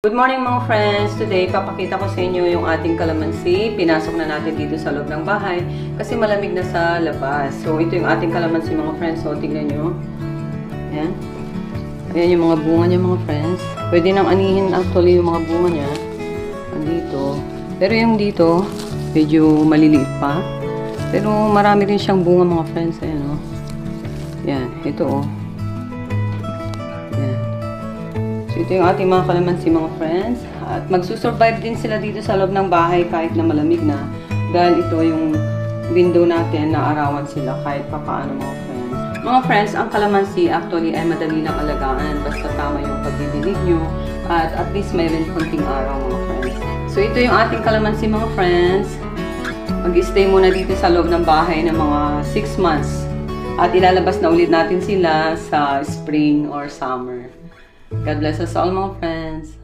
Good morning mga friends! Today, papakita ko sa inyo yung ating kalamansi. Pinasok na natin dito sa loob ng bahay kasi malamig na sa labas. So, ito yung ating kalamansi mga friends. So, tignan nyo. Ayan. Ayan yung mga bunga niya mga friends. Pwede nang anihin actually yung mga bunga niya. Andito. Pero yung dito, medyo maliliit pa. Pero marami rin siyang bunga mga friends. Ayan o. Ayan. Ito o. So, ito yung ating mga kalamansi mga friends. At magsusurvive din sila dito sa loob ng bahay kahit na malamig na. Dahil ito yung window natin na arawan sila kahit papaano mga friends. Mga friends, ang kalamansi actually ay madali lang alagaan. Basta tama yung pagdidilig nyo. At least mayroon konting araw mga friends. So ito yung ating kalamansi mga friends. Mag-stay muna dito sa loob ng bahay ng mga 6 months. At ilalabas na ulit natin sila sa spring or summer. God bless us all, mga friends.